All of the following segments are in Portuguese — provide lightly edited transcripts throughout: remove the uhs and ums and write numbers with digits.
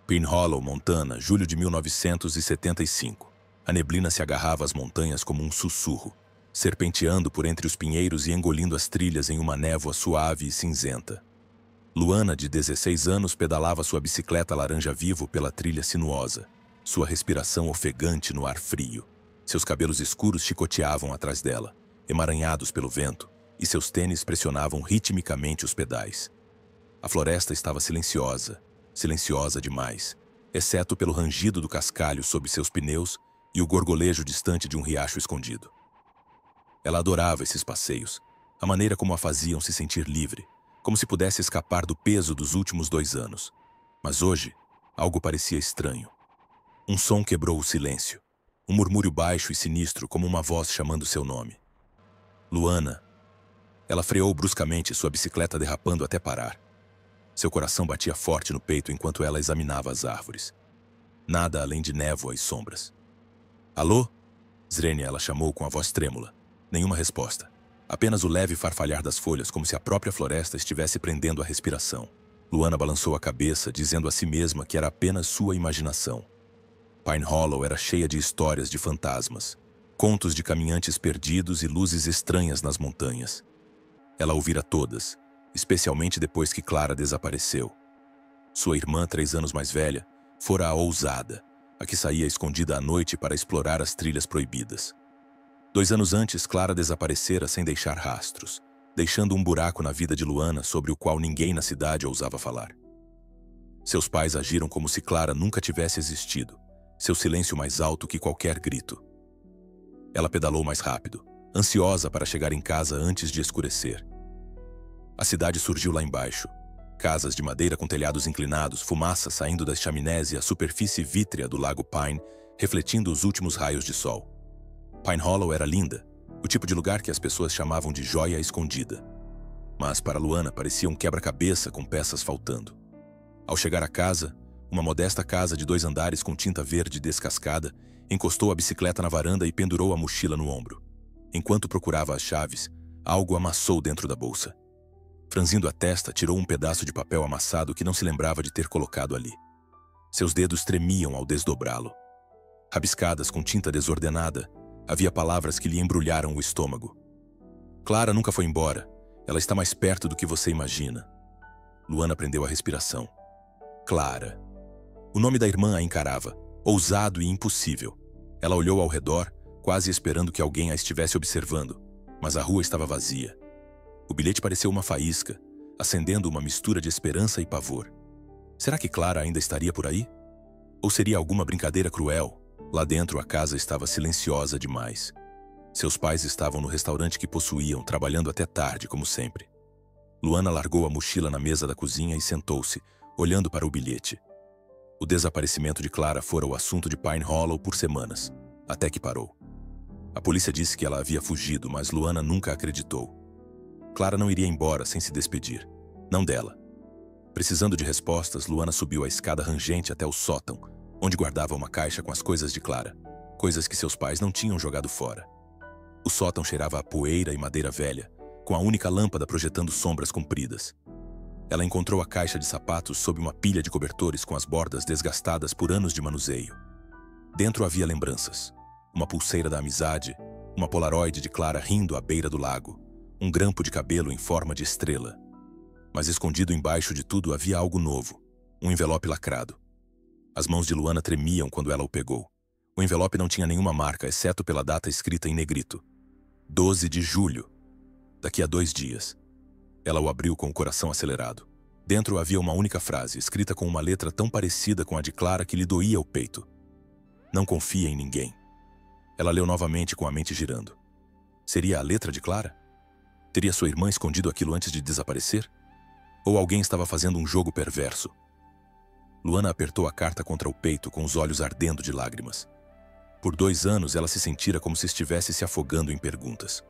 Pin Hollow, Montana, julho de 1975. A neblina se agarrava às montanhas como um sussurro, serpenteando por entre os pinheiros e engolindo as trilhas em uma névoa suave e cinzenta. Luana, de 16 anos, pedalava sua bicicleta laranja-vivo pela trilha sinuosa, sua respiração ofegante no ar frio. Seus cabelos escuros chicoteavam atrás dela, emaranhados pelo vento, e seus tênis pressionavam ritmicamente os pedais. A floresta estava silenciosa, silenciosa demais, exceto pelo rangido do cascalho sob seus pneus e o gorgolejo distante de um riacho escondido. Ela adorava esses passeios, a maneira como a faziam se sentir livre, como se pudesse escapar do peso dos últimos 2 anos. Mas hoje, algo parecia estranho. Um som quebrou o silêncio, um murmúrio baixo e sinistro como uma voz chamando seu nome. Luana. Ela freou bruscamente, sua bicicleta derrapando até parar. Seu coração batia forte no peito enquanto ela examinava as árvores. Nada além de névoa e sombras. Alô? Zrenia, ela chamou com a voz trêmula. Nenhuma resposta. Apenas o leve farfalhar das folhas, como se a própria floresta estivesse prendendo a respiração. Luana balançou a cabeça, dizendo a si mesma que era apenas sua imaginação. Pine Hollow era cheia de histórias de fantasmas, contos de caminhantes perdidos e luzes estranhas nas montanhas. Ela ouvira todas, especialmente depois que Clara desapareceu. Sua irmã, 3 anos mais velha, fora a ousada, a que saía escondida à noite para explorar as trilhas proibidas. 2 anos antes, Clara desaparecera sem deixar rastros, deixando um buraco na vida de Luana sobre o qual ninguém na cidade ousava falar. Seus pais agiram como se Clara nunca tivesse existido, seu silêncio mais alto que qualquer grito. Ela pedalou mais rápido, ansiosa para chegar em casa antes de escurecer. A cidade surgiu lá embaixo. Casas de madeira com telhados inclinados, fumaça saindo das chaminés e a superfície vítrea do lago Pine refletindo os últimos raios de sol. Pine Hollow era linda, o tipo de lugar que as pessoas chamavam de joia escondida. Mas para Luana parecia um quebra-cabeça com peças faltando. Ao chegar à casa, uma modesta casa de 2 andares com tinta verde descascada, encostou a bicicleta na varanda e pendurou a mochila no ombro. Enquanto procurava as chaves, algo amassou dentro da bolsa. Franzindo a testa, tirou um pedaço de papel amassado que não se lembrava de ter colocado ali. Seus dedos tremiam ao desdobrá-lo. Rabiscadas com tinta desordenada, havia palavras que lhe embrulharam o estômago. Clara nunca foi embora. Ela está mais perto do que você imagina. Luana prendeu a respiração. Clara. O nome da irmã a encarava, ousado e impossível. Ela olhou ao redor, quase esperando que alguém a estivesse observando, mas a rua estava vazia. O bilhete pareceu uma faísca, acendendo uma mistura de esperança e pavor. Será que Clara ainda estaria por aí? Ou seria alguma brincadeira cruel? Lá dentro a casa estava silenciosa demais. Seus pais estavam no restaurante que possuíam, trabalhando até tarde, como sempre. Luana largou a mochila na mesa da cozinha e sentou-se, olhando para o bilhete. O desaparecimento de Clara fora o assunto de Pine Hollow por semanas, até que parou. A polícia disse que ela havia fugido, mas Luana nunca acreditou. Clara não iria embora sem se despedir. Não dela. Precisando de respostas, Luana subiu a escada rangente até o sótão, onde guardava uma caixa com as coisas de Clara, coisas que seus pais não tinham jogado fora. O sótão cheirava a poeira e madeira velha, com a única lâmpada projetando sombras compridas. Ela encontrou a caixa de sapatos sob uma pilha de cobertores com as bordas desgastadas por anos de manuseio. Dentro havia lembranças. Uma pulseira da amizade, uma polaroid de Clara rindo à beira do lago, um grampo de cabelo em forma de estrela. Mas escondido embaixo de tudo havia algo novo, um envelope lacrado. As mãos de Luana tremiam quando ela o pegou. O envelope não tinha nenhuma marca, exceto pela data escrita em negrito. 12 de julho. Daqui a 2 dias. Ela o abriu com o coração acelerado. Dentro havia uma única frase, escrita com uma letra tão parecida com a de Clara que lhe doía o peito. Não confia em ninguém. Ela leu novamente com a mente girando. Seria a letra de Clara? Teria sua irmã escondido aquilo antes de desaparecer? Ou alguém estava fazendo um jogo perverso? Luana apertou a carta contra o peito com os olhos ardendo de lágrimas. Por 2 anos ela se sentira como se estivesse se afogando em perguntas.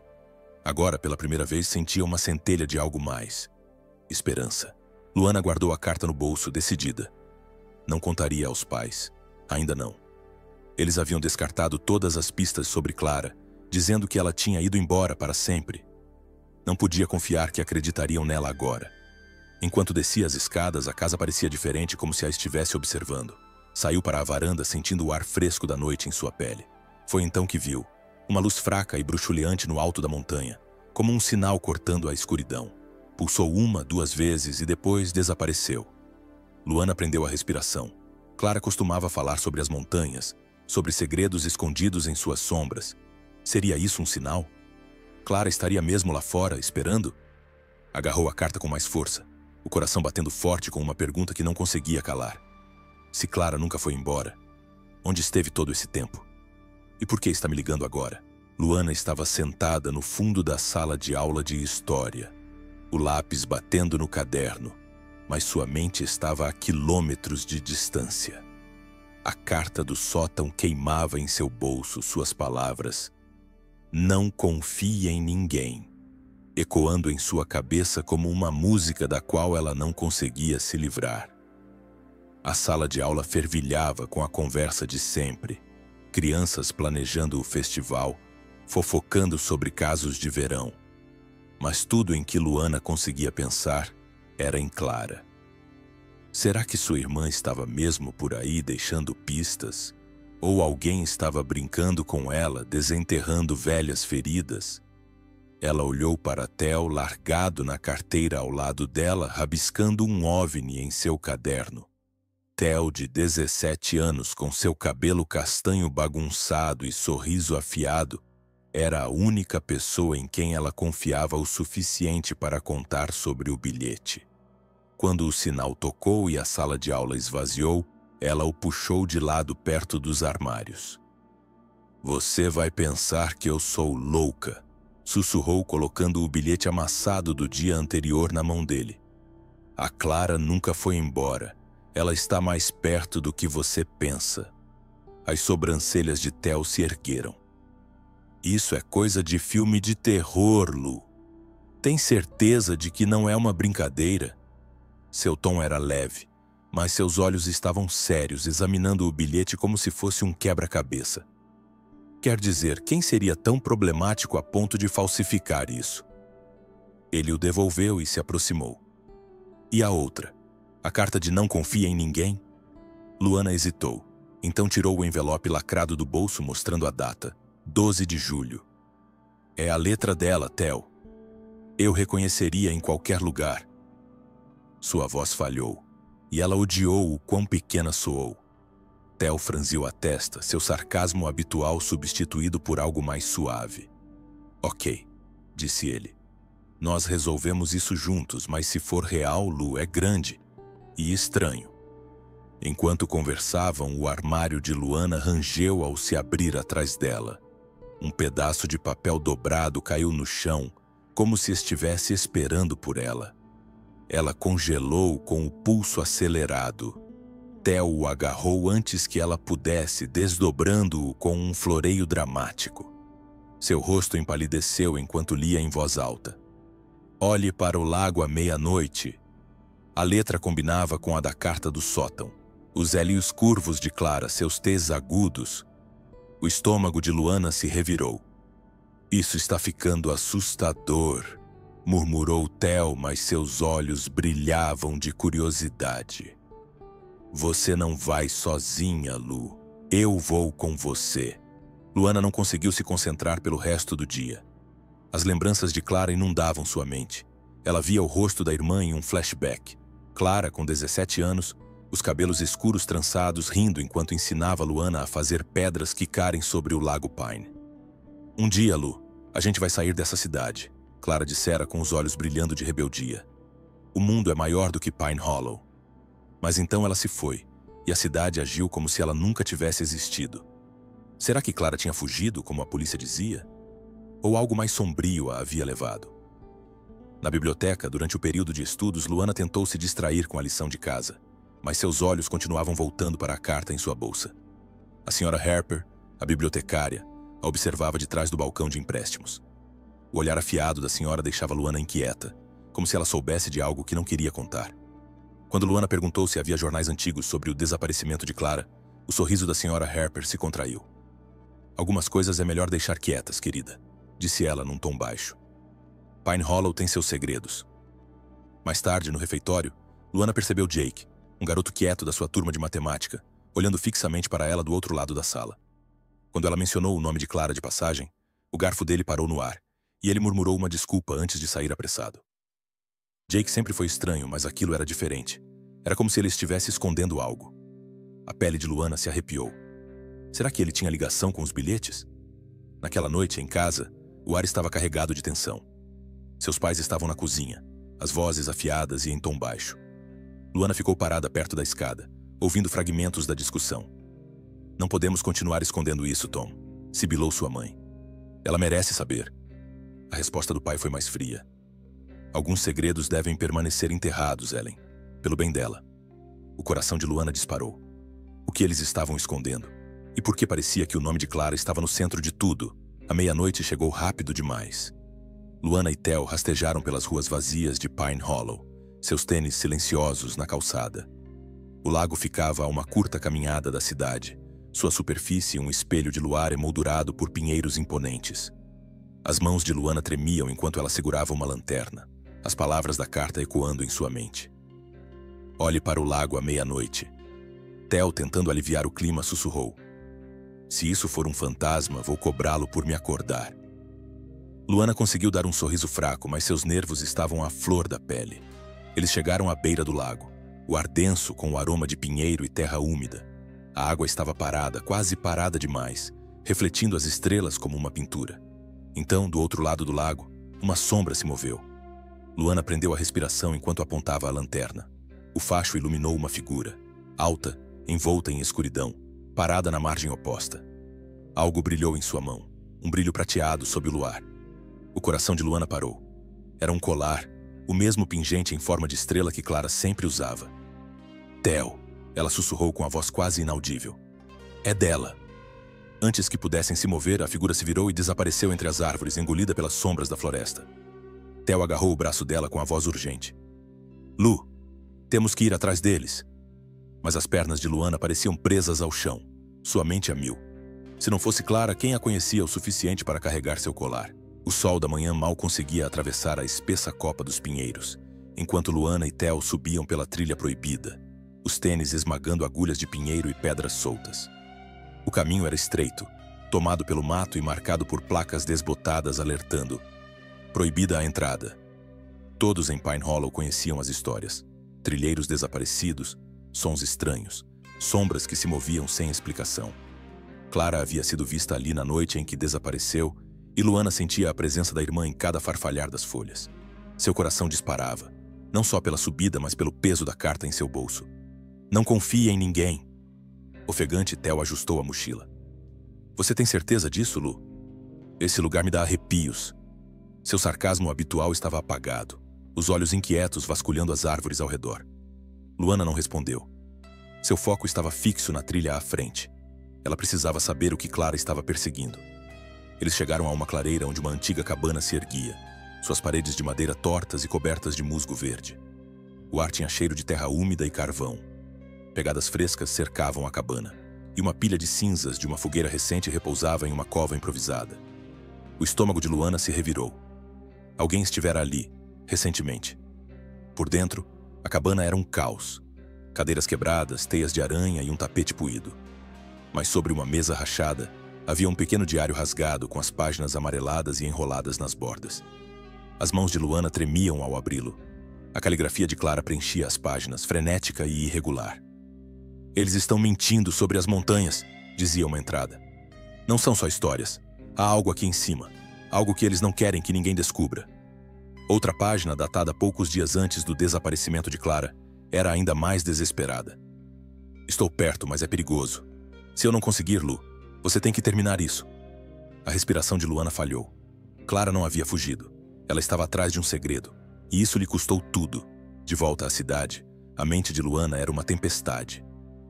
Agora, pela primeira vez, sentia uma centelha de algo mais. Esperança. Luana guardou a carta no bolso, decidida. Não contaria aos pais. Ainda não. Eles haviam descartado todas as pistas sobre Clara, dizendo que ela tinha ido embora para sempre. Não podia confiar que acreditariam nela agora. Enquanto descia as escadas, a casa parecia diferente, como se a estivesse observando. Saiu para a varanda, sentindo o ar fresco da noite em sua pele. Foi então que viu uma luz fraca e bruxuleante no alto da montanha, como um sinal cortando a escuridão. Pulsou 1, 2 vezes e depois desapareceu. Luana prendeu a respiração. Clara costumava falar sobre as montanhas, sobre segredos escondidos em suas sombras. Seria isso um sinal? Clara estaria mesmo lá fora, esperando? Agarrou a carta com mais força, o coração batendo forte com uma pergunta que não conseguia calar. Se Clara nunca foi embora, onde esteve todo esse tempo? E por que está me ligando agora? Luana estava sentada no fundo da sala de aula de história, o lápis batendo no caderno, mas sua mente estava a quilômetros de distância. A carta do sótão queimava em seu bolso, suas palavras: "Não confie em ninguém", ecoando em sua cabeça como uma música da qual ela não conseguia se livrar. A sala de aula fervilhava com a conversa de sempre. Crianças planejando o festival, fofocando sobre casos de verão. Mas tudo em que Luana conseguia pensar era em Clara. Será que sua irmã estava mesmo por aí deixando pistas? Ou alguém estava brincando com ela, desenterrando velhas feridas? Ela olhou para Theo largado na carteira ao lado dela, rabiscando um OVNI em seu caderno. Theo, de 17 anos, com seu cabelo castanho bagunçado e sorriso afiado, era a única pessoa em quem ela confiava o suficiente para contar sobre o bilhete. Quando o sinal tocou e a sala de aula esvaziou, ela o puxou de lado perto dos armários. "Você vai pensar que eu sou louca", sussurrou, colocando o bilhete amassado do dia anterior na mão dele. "A Clara nunca foi embora. Ela está mais perto do que você pensa." As sobrancelhas de Theo se ergueram. "Isso é coisa de filme de terror, Lu. Tem certeza de que não é uma brincadeira?" Seu tom era leve, mas seus olhos estavam sérios, examinando o bilhete como se fosse um quebra-cabeça. "Quer dizer, quem seria tão problemático a ponto de falsificar isso?" Ele o devolveu e se aproximou. "E a outra? A carta de não confia em ninguém?" Luana hesitou. Então tirou o envelope lacrado do bolso, mostrando a data: 12 de julho. "É a letra dela, Theo. Eu reconheceria em qualquer lugar." Sua voz falhou, e ela odiou o quão pequena soou. Theo franziu a testa, seu sarcasmo habitual substituído por algo mais suave. "Ok", disse ele. "Nós resolvemos isso juntos, mas se for real, Lu, é grande e estranho." Enquanto conversavam, o armário de Luana rangeu ao se abrir atrás dela. Um pedaço de papel dobrado caiu no chão, como se estivesse esperando por ela. Ela congelou com o pulso acelerado. Theo o agarrou antes que ela pudesse, desdobrando-o com um floreio dramático. Seu rosto empalideceu enquanto lia em voz alta: "Olhe para o lago à meia-noite." A letra combinava com a da carta do sótão. Os L's curvos de Clara, seus T's agudos. O estômago de Luana se revirou. "Isso está ficando assustador", murmurou Theo, mas seus olhos brilhavam de curiosidade. "Você não vai sozinha, Lu. Eu vou com você." Luana não conseguiu se concentrar pelo resto do dia. As lembranças de Clara inundavam sua mente. Ela via o rosto da irmã em um flashback. Clara, com 17 anos, os cabelos escuros trançados, rindo enquanto ensinava Luana a fazer pedras quicarem sobre o lago Pine. "Um dia, Lu, a gente vai sair dessa cidade", Clara dissera com os olhos brilhando de rebeldia. "O mundo é maior do que Pine Hollow." Mas então ela se foi, e a cidade agiu como se ela nunca tivesse existido. Será que Clara tinha fugido, como a polícia dizia? Ou algo mais sombrio a havia levado? Na biblioteca, durante o período de estudos, Luana tentou se distrair com a lição de casa, mas seus olhos continuavam voltando para a carta em sua bolsa. A senhora Harper, a bibliotecária, a observava de trás do balcão de empréstimos. O olhar afiado da senhora deixava Luana inquieta, como se ela soubesse de algo que não queria contar. Quando Luana perguntou se havia jornais antigos sobre o desaparecimento de Clara, o sorriso da senhora Harper se contraiu. "Algumas coisas é melhor deixar quietas, querida", disse ela num tom baixo. "Pine Hollow tem seus segredos." Mais tarde, no refeitório, Luana percebeu Jake, um garoto quieto da sua turma de matemática, olhando fixamente para ela do outro lado da sala. Quando ela mencionou o nome de Clara de passagem, o garfo dele parou no ar, e ele murmurou uma desculpa antes de sair apressado. Jake sempre foi estranho, mas aquilo era diferente. Era como se ele estivesse escondendo algo. A pele de Luana se arrepiou. Será que ele tinha ligação com os bilhetes? Naquela noite, em casa, o ar estava carregado de tensão. Seus pais estavam na cozinha, as vozes afiadas e em tom baixo. Luana ficou parada perto da escada, ouvindo fragmentos da discussão. Não podemos continuar escondendo isso, Tom, sibilou sua mãe. Ela merece saber. A resposta do pai foi mais fria. Alguns segredos devem permanecer enterrados, Ellen, pelo bem dela. O coração de Luana disparou. O que eles estavam escondendo? E por que parecia que o nome de Clara estava no centro de tudo? A meia-noite chegou rápido demais. Luana e Theo rastejaram pelas ruas vazias de Pine Hollow, seus tênis silenciosos na calçada. O lago ficava a uma curta caminhada da cidade, sua superfície um espelho de luar emoldurado por pinheiros imponentes. As mãos de Luana tremiam enquanto ela segurava uma lanterna, as palavras da carta ecoando em sua mente. Olhe para o lago à meia-noite. Theo, tentando aliviar o clima, sussurrou. Se isso for um fantasma, vou cobrá-lo por me acordar. Luana conseguiu dar um sorriso fraco, mas seus nervos estavam à flor da pele. Eles chegaram à beira do lago, o ar denso com o aroma de pinheiro e terra úmida. A água estava parada, quase parada demais, refletindo as estrelas como uma pintura. Então, do outro lado do lago, uma sombra se moveu. Luana prendeu a respiração enquanto apontava a lanterna. O facho iluminou uma figura, alta, envolta em escuridão, parada na margem oposta. Algo brilhou em sua mão, um brilho prateado sob o luar. O coração de Luana parou. Era um colar, o mesmo pingente em forma de estrela que Clara sempre usava. Theo, ela sussurrou com a voz quase inaudível. É dela. Antes que pudessem se mover, a figura se virou e desapareceu entre as árvores, engolida pelas sombras da floresta. Theo agarrou o braço dela com a voz urgente. Lu, temos que ir atrás deles. Mas as pernas de Luana pareciam presas ao chão, sua mente a mil. Se não fosse Clara, quem a conhecia o suficiente para carregar seu colar? O sol da manhã mal conseguia atravessar a espessa copa dos pinheiros, enquanto Luana e Theo subiam pela trilha proibida, os tênis esmagando agulhas de pinheiro e pedras soltas. O caminho era estreito, tomado pelo mato e marcado por placas desbotadas alertando. Proibida a entrada. Todos em Pine Hollow conheciam as histórias. Trilheiros desaparecidos, sons estranhos, sombras que se moviam sem explicação. Clara havia sido vista ali na noite em que desapareceu e Luana sentia a presença da irmã em cada farfalhar das folhas. Seu coração disparava, não só pela subida, mas pelo peso da carta em seu bolso. Não confie em ninguém. Ofegante, Theo ajustou a mochila. Você tem certeza disso, Lu? Esse lugar me dá arrepios. Seu sarcasmo habitual estava apagado, os olhos inquietos vasculhando as árvores ao redor. Luana não respondeu. Seu foco estava fixo na trilha à frente. Ela precisava saber o que Clara estava perseguindo. Eles chegaram a uma clareira onde uma antiga cabana se erguia, suas paredes de madeira tortas e cobertas de musgo verde. O ar tinha cheiro de terra úmida e carvão. Pegadas frescas cercavam a cabana, e uma pilha de cinzas de uma fogueira recente repousava em uma cova improvisada. O estômago de Luana se revirou. Alguém estivera ali, recentemente. Por dentro, a cabana era um caos. Cadeiras quebradas, teias de aranha e um tapete poído. Mas sobre uma mesa rachada, havia um pequeno diário rasgado com as páginas amareladas e enroladas nas bordas. As mãos de Luana tremiam ao abri-lo. A caligrafia de Clara preenchia as páginas, frenética e irregular. Eles estão mentindo sobre as montanhas, dizia uma entrada. Não são só histórias. Há algo aqui em cima. Algo que eles não querem que ninguém descubra. Outra página, datada poucos dias antes do desaparecimento de Clara, era ainda mais desesperada. Estou perto, mas é perigoso. Se eu não conseguir, Lu, você tem que terminar isso. A respiração de Luana falhou. Clara não havia fugido. Ela estava atrás de um segredo. E isso lhe custou tudo. De volta à cidade, a mente de Luana era uma tempestade.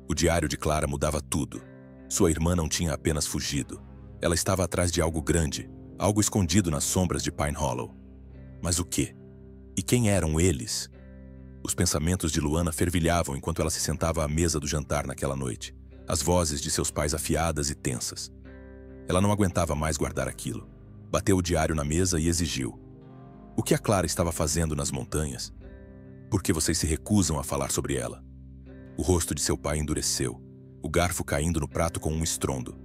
O diário de Clara mudava tudo. Sua irmã não tinha apenas fugido. Ela estava atrás de algo grande, algo escondido nas sombras de Pine Hollow. Mas o quê? E quem eram eles? Os pensamentos de Luana fervilhavam enquanto ela se sentava à mesa do jantar naquela noite, as vozes de seus pais afiadas e tensas. Ela não aguentava mais guardar aquilo. Bateu o diário na mesa e exigiu. O que a Clara estava fazendo nas montanhas? Por que vocês se recusam a falar sobre ela? O rosto de seu pai endureceu, o garfo caindo no prato com um estrondo.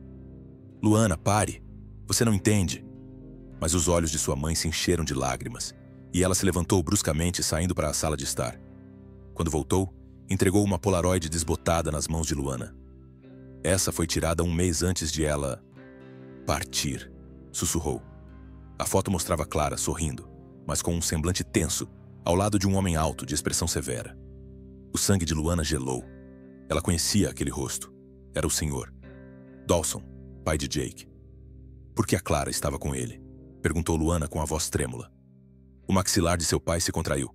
Luana, pare! Você não entende. Mas os olhos de sua mãe se encheram de lágrimas, e ela se levantou bruscamente, saindo para a sala de estar. Quando voltou, entregou uma Polaroid desbotada nas mãos de Luana. Essa foi tirada um mês antes de ela partir, sussurrou. A foto mostrava Clara sorrindo, mas com um semblante tenso, ao lado de um homem alto de expressão severa. O sangue de Luana gelou. Ela conhecia aquele rosto. Era o Sr. Dawson, pai de Jake. Por que a Clara estava com ele? Perguntou Luana com a voz trêmula. O maxilar de seu pai se contraiu.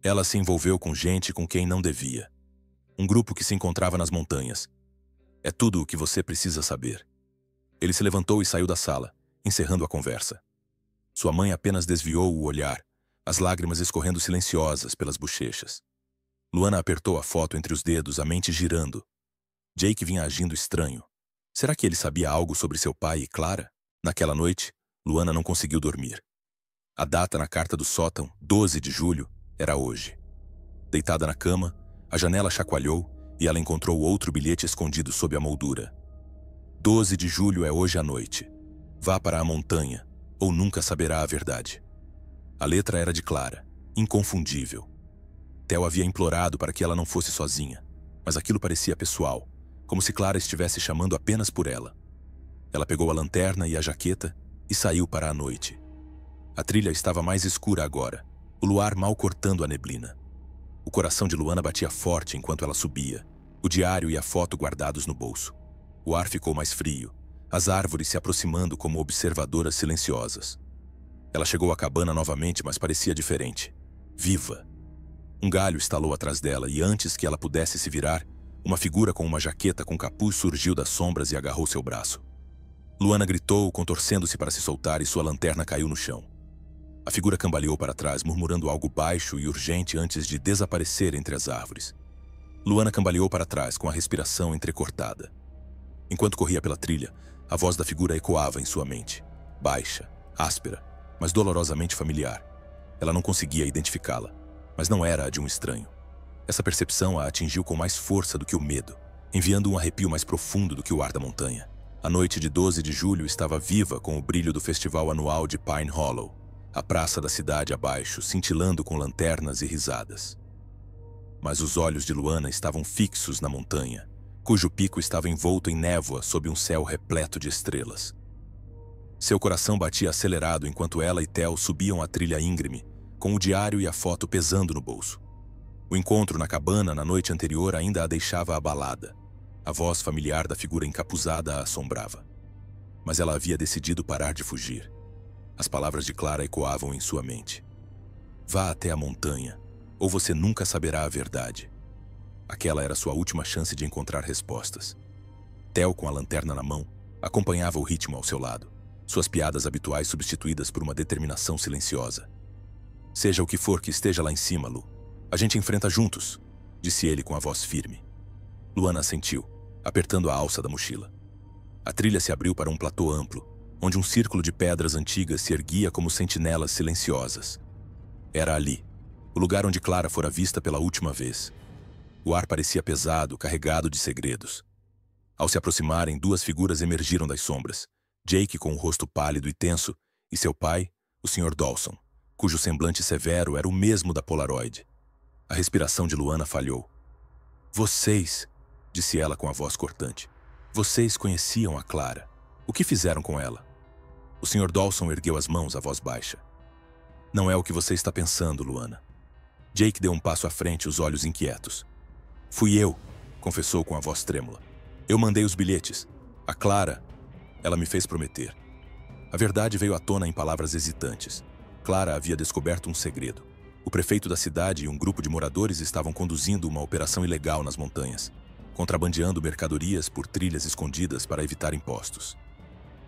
Ela se envolveu com gente com quem não devia. Um grupo que se encontrava nas montanhas. É tudo o que você precisa saber. Ele se levantou e saiu da sala, encerrando a conversa. Sua mãe apenas desviou o olhar, as lágrimas escorrendo silenciosas pelas bochechas. Luana apertou a foto entre os dedos, a mente girando. Jake vinha agindo estranho. Será que ele sabia algo sobre seu pai e Clara? Naquela noite, Luana não conseguiu dormir. A data na carta do sótão, 12 de julho, era hoje. Deitada na cama, a janela chacoalhou e ela encontrou outro bilhete escondido sob a moldura. 12 de julho é hoje à noite. Vá para a montanha, ou nunca saberá a verdade. A letra era de Clara, inconfundível. Theo havia implorado para que ela não fosse sozinha, mas aquilo parecia pessoal, como se Clara estivesse chamando apenas por ela. Ela pegou a lanterna e a jaqueta e saiu para a noite. A trilha estava mais escura agora, o luar mal cortando a neblina. O coração de Luana batia forte enquanto ela subia, o diário e a foto guardados no bolso. O ar ficou mais frio, as árvores se aproximando como observadoras silenciosas. Ela chegou à cabana novamente, mas parecia diferente. Viva! Um galho estalou atrás dela e antes que ela pudesse se virar, uma figura com uma jaqueta com capuz surgiu das sombras e agarrou seu braço. Luana gritou, contorcendo-se para se soltar e sua lanterna caiu no chão. A figura cambaleou para trás, murmurando algo baixo e urgente antes de desaparecer entre as árvores. Luana cambaleou para trás com a respiração entrecortada. Enquanto corria pela trilha, a voz da figura ecoava em sua mente. Baixa, áspera, mas dolorosamente familiar. Ela não conseguia identificá-la, mas não era a de um estranho. Essa percepção a atingiu com mais força do que o medo, enviando um arrepio mais profundo do que o ar da montanha. A noite de 12 de julho estava viva com o brilho do festival anual de Pine Hollow, a praça da cidade abaixo, cintilando com lanternas e risadas. Mas os olhos de Luana estavam fixos na montanha, cujo pico estava envolto em névoa sob um céu repleto de estrelas. Seu coração batia acelerado enquanto ela e Theo subiam a trilha íngreme, com o diário e a foto pesando no bolso. O encontro na cabana na noite anterior ainda a deixava abalada. A voz familiar da figura encapuzada a assombrava. Mas ela havia decidido parar de fugir. As palavras de Clara ecoavam em sua mente. Vá até a montanha, ou você nunca saberá a verdade. Aquela era sua última chance de encontrar respostas. Theo, com a lanterna na mão, acompanhava o ritmo ao seu lado, suas piadas habituais substituídas por uma determinação silenciosa. Seja o que for que esteja lá em cima, Lu, a gente enfrenta juntos, disse ele com a voz firme. Luana assentiu, apertando a alça da mochila. A trilha se abriu para um platô amplo, onde um círculo de pedras antigas se erguia como sentinelas silenciosas. Era ali, o lugar onde Clara fora vista pela última vez. O ar parecia pesado, carregado de segredos. Ao se aproximarem, duas figuras emergiram das sombras. Jake com o rosto pálido e tenso, e seu pai, o Sr. Dawson, cujo semblante severo era o mesmo da Polaroid. A respiração de Luana falhou. Vocês, disse ela com a voz cortante, vocês conheciam a Clara. O que fizeram com ela? O Sr. Dawson ergueu as mãos, a voz baixa. Não é o que você está pensando, Luana. Jake deu um passo à frente, os olhos inquietos. Fui eu, confessou com a voz trêmula. Eu mandei os bilhetes. A Clara, ela me fez prometer. A verdade veio à tona em palavras hesitantes. Clara havia descoberto um segredo. O prefeito da cidade e um grupo de moradores estavam conduzindo uma operação ilegal nas montanhas, contrabandeando mercadorias por trilhas escondidas para evitar impostos.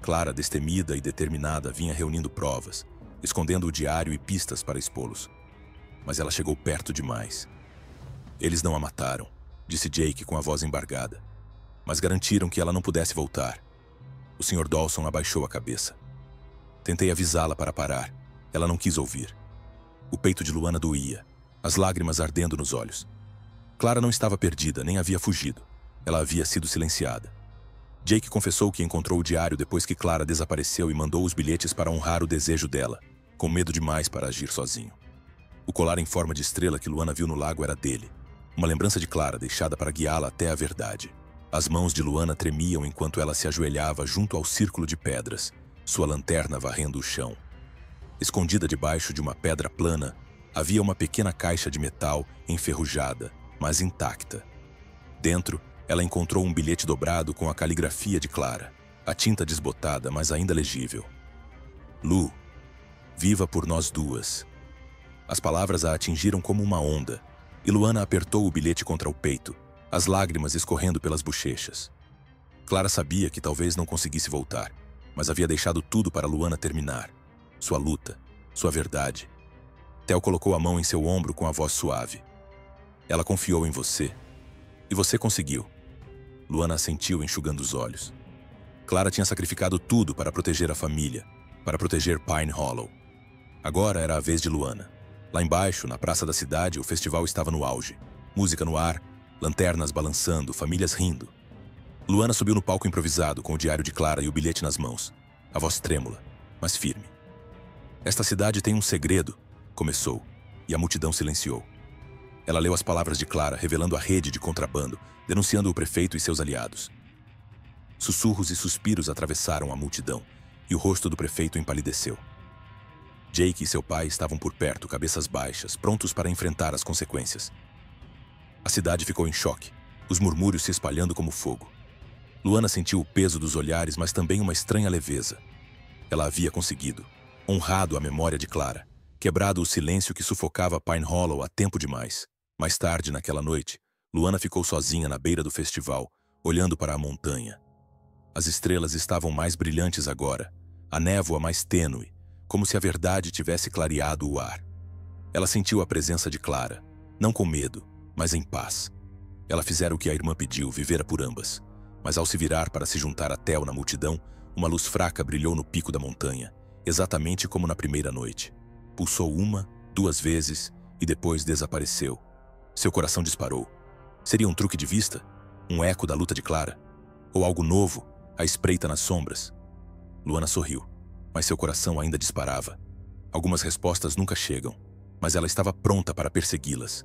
Clara, destemida e determinada, vinha reunindo provas, escondendo o diário e pistas para expô-los. Mas ela chegou perto demais. Eles não a mataram, disse Jake com a voz embargada, mas garantiram que ela não pudesse voltar. O Sr. Dawson abaixou a cabeça. Tentei avisá-la para parar. Ela não quis ouvir. O peito de Luana doía. as lágrimas ardendo nos olhos. Clara não estava perdida, nem havia fugido. Ela havia sido silenciada. Jake confessou que encontrou o diário depois que Clara desapareceu e mandou os bilhetes para honrar o desejo dela, com medo demais para agir sozinho. O colar em forma de estrela que Luana viu no lago era dele, uma lembrança de Clara deixada para guiá-la até a verdade. As mãos de Luana tremiam enquanto ela se ajoelhava junto ao círculo de pedras, sua lanterna varrendo o chão. Escondida debaixo de uma pedra plana, havia uma pequena caixa de metal enferrujada, mas intacta. Dentro, ela encontrou um bilhete dobrado com a caligrafia de Clara, a tinta desbotada, mas ainda legível. Lu, viva por nós duas. As palavras a atingiram como uma onda, e Luana apertou o bilhete contra o peito, as lágrimas escorrendo pelas bochechas. Clara sabia que talvez não conseguisse voltar, mas havia deixado tudo para Luana terminar. Sua luta, sua verdade. Theo colocou a mão em seu ombro com a voz suave. Ela confiou em você. E você conseguiu. Luana assentiu, enxugando os olhos. Clara tinha sacrificado tudo para proteger a família, para proteger Pine Hollow. Agora era a vez de Luana. Lá embaixo, na praça da cidade, o festival estava no auge. Música no ar, lanternas balançando, famílias rindo. Luana subiu no palco improvisado, com o diário de Clara e o bilhete nas mãos. A voz trêmula, mas firme. Esta cidade tem um segredo, começou, e a multidão silenciou. Ela leu as palavras de Clara, revelando a rede de contrabando, denunciando o prefeito e seus aliados. Sussurros e suspiros atravessaram a multidão, e o rosto do prefeito empalideceu. Jake e seu pai estavam por perto, cabeças baixas, prontos para enfrentar as consequências. A cidade ficou em choque, os murmúrios se espalhando como fogo. Luana sentiu o peso dos olhares, mas também uma estranha leveza. Ela havia conseguido, honrado a memória de Clara, quebrado o silêncio que sufocava Pine Hollow há tempo demais. Mais tarde, naquela noite, Luana ficou sozinha na beira do festival, olhando para a montanha. As estrelas estavam mais brilhantes agora, a névoa mais tênue, como se a verdade tivesse clareado o ar. Ela sentiu a presença de Clara, não com medo, mas em paz. Ela fizera o que a irmã pediu, vivera por ambas. Mas ao se virar para se juntar a Theo na multidão, uma luz fraca brilhou no pico da montanha, exatamente como na primeira noite. Pulsou uma, duas vezes, e depois desapareceu. Seu coração disparou. Seria um truque de vista? Um eco da luta de Clara? Ou algo novo, à espreita nas sombras? Luana sorriu, mas seu coração ainda disparava. Algumas respostas nunca chegam, mas ela estava pronta para persegui-las.